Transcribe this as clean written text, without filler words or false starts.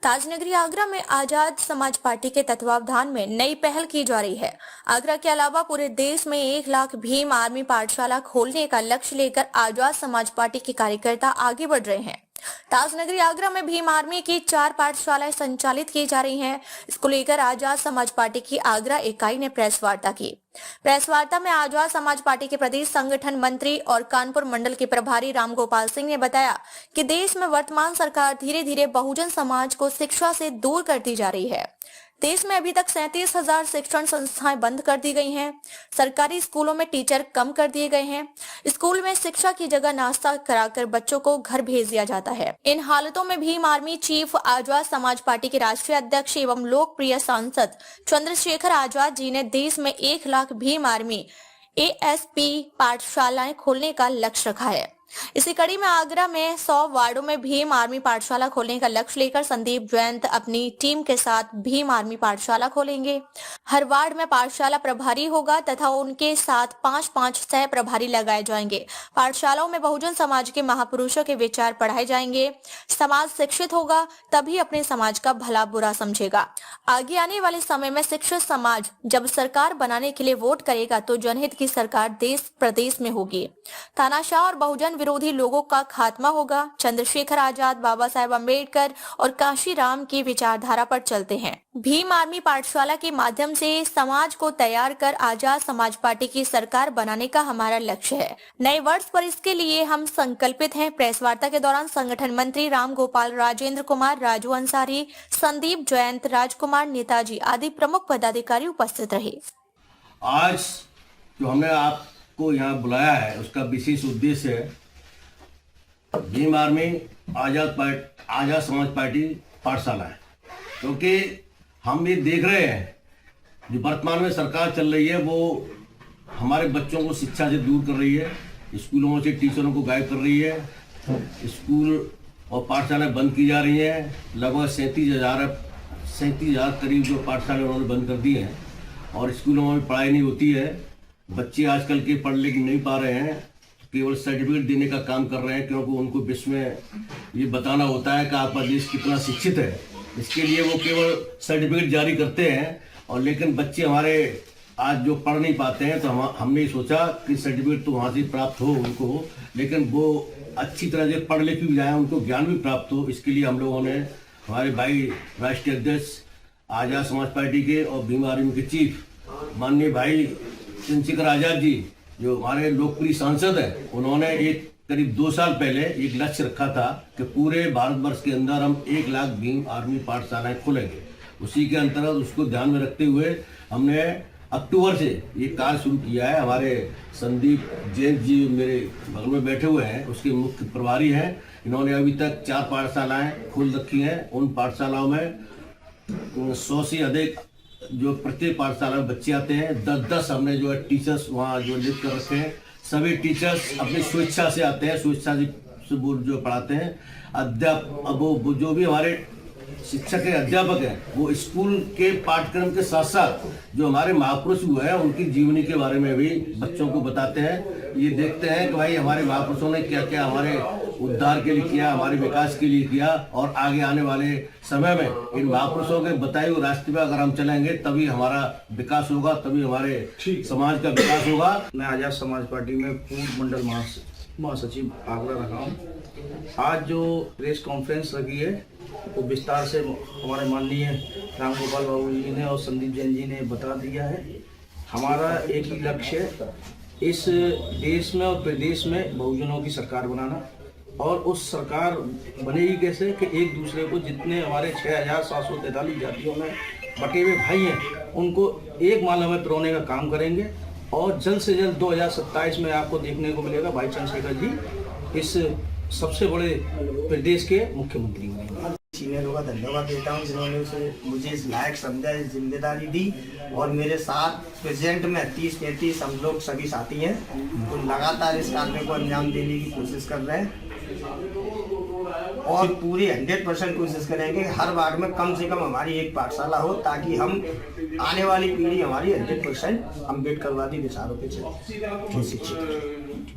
ताजनगरी आगरा में आजाद समाज पार्टी के तत्वावधान में नई पहल की जा रही है। आगरा के अलावा पूरे देश में 1 लाख भीम आर्मी पाठशाला खोलने का लक्ष्य लेकर आजाद समाज पार्टी के कार्यकर्ता आगे बढ़ रहे हैं। ताजनगरी आगरा में भीम आर्मी की 4 पाठशालाएं संचालित की जा रही हैं। इसको लेकर आजाद समाज पार्टी की आगरा इकाई ने प्रेस वार्ता की। प्रेस वार्ता में आजाद समाज पार्टी के प्रदेश संगठन मंत्री और कानपुर मंडल के प्रभारी रामगोपाल सिंह ने बताया कि देश में वर्तमान सरकार धीरे धीरे बहुजन समाज को शिक्षा से दूर करती जा रही है। देश में अभी तक 37,000 शिक्षण संस्थाएं बंद कर दी गई हैं। सरकारी स्कूलों में टीचर कम कर दिए गए हैं। स्कूल में शिक्षा की जगह नाश्ता कराकर बच्चों को घर भेज दिया जाता है। इन हालतों में Bhim army chief Azad Samaj party के राष्ट्रीय अध्यक्ष एवं लोकप्रिय सांसद चंद्रशेखर आजाद जी ने देश में 1 लाख भीम आर्मी ASP पाठशालाएं खोलने का लक्ष्य रखा है। इसी कड़ी में आगरा में 100 वार्डों में भीम आर्मी पाठशाला खोलने का लक्ष्य लेकर संदीप जयंत अपनी टीम के साथ भीम आर्मी पाठशाला खोलेंगे। हर वार्ड में पाठशाला प्रभारी होगा तथा उनके साथ 5-5 सह प्रभारी लगाए जाएंगे। पाठशालाओं में बहुजन समाज के महापुरुषों के विचार पढ़ाए जाएंगे। समाज शिक्षित होगा तभी अपने समाज का भला बुरा समझेगा। आगे आने वाले समय में शिक्षित समाज जब सरकार बनाने के लिए वोट करेगा तो जनहित की सरकार देश प्रदेश में होगी। तानाशाह और बहुजन विरोधी लोगों का खात्मा होगा। चंद्रशेखर आजाद, बाबा साहेब अम्बेडकर और काशीराम की विचारधारा पर चलते हैं। भीम आर्मी पाठशाला के माध्यम से समाज को तैयार कर आजाद समाज पार्टी की सरकार बनाने का हमारा लक्ष्य है। नए वर्ष पर इसके लिए हम संकल्पित हैं। प्रेस वार्ता के दौरान संगठन मंत्री रामगोपाल, राजेंद्र कुमार, राजू अंसारी, संदीप जयंत, राजकुमार नेताजी आदि प्रमुख पदाधिकारी उपस्थित रहे। आज जो हमने आपको यहाँ बुलाया है उसका विशेष उद्देश्य है भीम आर्मी आजाद समाज पार्टी पाठशाला है, क्योंकि हम ये देख रहे हैं जो वर्तमान में सरकार चल रही है वो हमारे बच्चों को शिक्षा से दूर कर रही है। स्कूलों से टीचरों को गायब कर रही है। स्कूल और पाठशालाएं बंद की जा रही हैं। लगभग 37,000 करीब जो पाठशालाएं उन्होंने बंद कर दी हैं और स्कूलों में पढ़ाई नहीं होती है। बच्चे आजकल के पढ़ लिख नहीं पा रहे हैं, केवल सर्टिफिकेट देने का काम कर रहे हैं, क्योंकि उनको विश्व में ये बताना होता है कि आपका देश कितना शिक्षित है। इसके लिए वो केवल सर्टिफिकेट जारी करते हैं और लेकिन बच्चे हमारे आज जो पढ़ नहीं पाते हैं तो हमने सोचा कि सर्टिफिकेट तो वहाँ से प्राप्त हो उनको, लेकिन वो अच्छी तरह से पढ़ लिख भी जाए, उनको ज्ञान भी प्राप्त हो। इसके लिए हम लोगों ने हमारे भाई राष्ट्रीय अध्यक्ष आजाद समाज पार्टी के और भीम आर्मी के चीफ माननीय भाई चंद्रशेखर आजाद जी जो हमारे लोकप्रिय सांसद हैं, उन्होंने एक करीब 2 साल पहले एक लक्ष्य रखा था कि पूरे भारतवर्ष के अंदर हम 1 लाख भीम आर्मी पाठशालाएं खोलेंगे। उसी के अंतर्गत उसको ध्यान में रखते हुए हमने अक्टूबर से ये कार्य शुरू किया है। हमारे संदीप जैन जी मेरे बगल में बैठे हुए हैं, उसके मुख्य प्रभारी हैं। इन्होंने अभी तक 4 पाठशालाएं खोल रखी हैं। उन पाठशालाओं में 100 से अधिक जो प्रत्येक पाठशाला में बच्चे आते हैं। 10-10 हमने जो है टीचर्स वहाँ जो नियुक्त कर रखे हैं। सभी टीचर्स अपनी स्वेच्छा से आते हैं, स्वेच्छा से वो जो पढ़ाते हैं। अब वो जो भी हमारे शिक्षक के अध्यापक हैं वो स्कूल के पाठ्यक्रम के साथ साथ जो हमारे महापुरुष हुए हैं उनकी जीवनी के बारे में भी बच्चों को बताते हैं। ये देखते हैं कि भाई हमारे महापुरुषों ने क्या क्या हमारे उद्धार के लिए किया, हमारे विकास के लिए किया, और आगे आने वाले समय में इन महापुरुषों के बताए हुए रास्ते पर अगर हम चलेंगे तभी हमारा विकास होगा, तभी हमारे समाज का विकास होगा। मैं आजाद समाज पार्टी में पूर्व मंडल महासचिव आगरा रहा हूँ। आज जो प्रेस कॉन्फ्रेंस लगी है वो विस्तार से हमारे माननीय रामगोपाल बाबू जी ने और संदीप जैन जी ने बता दिया है। हमारा एक ही लक्ष्य है इस देश में और प्रदेश में बहुजनों की सरकार बनाना, और उस सरकार बनेगी कैसे कि एक दूसरे को जितने हमारे 6,743 जातियों में बटे हुए भाई हैं उनको एक माला में पिरोने का काम करेंगे, और जल्द से जल्द 2027 में आपको देखने को मिलेगा भाई चंद्रशेखर जी इस सबसे बड़े प्रदेश के मुख्यमंत्री बनेंगे। सीनियरों का धन्यवाद देता हूँ जिन्होंने मुझे इस लायक समझा, इस जिम्मेदारी दी, और मेरे साथ प्रेजेंट में 30-33 हम लोग सभी साथी हैं तो लगातार इस कार्य को अंजाम देने की कोशिश कर रहे हैं और पूरी 100% कोशिश करेंगे हर वार्ड में कम से कम हमारी एक पाठशाला हो, ताकि हम आने वाली पीढ़ी हमारी 100% अम्बेडकरवादी विचारों पे चले।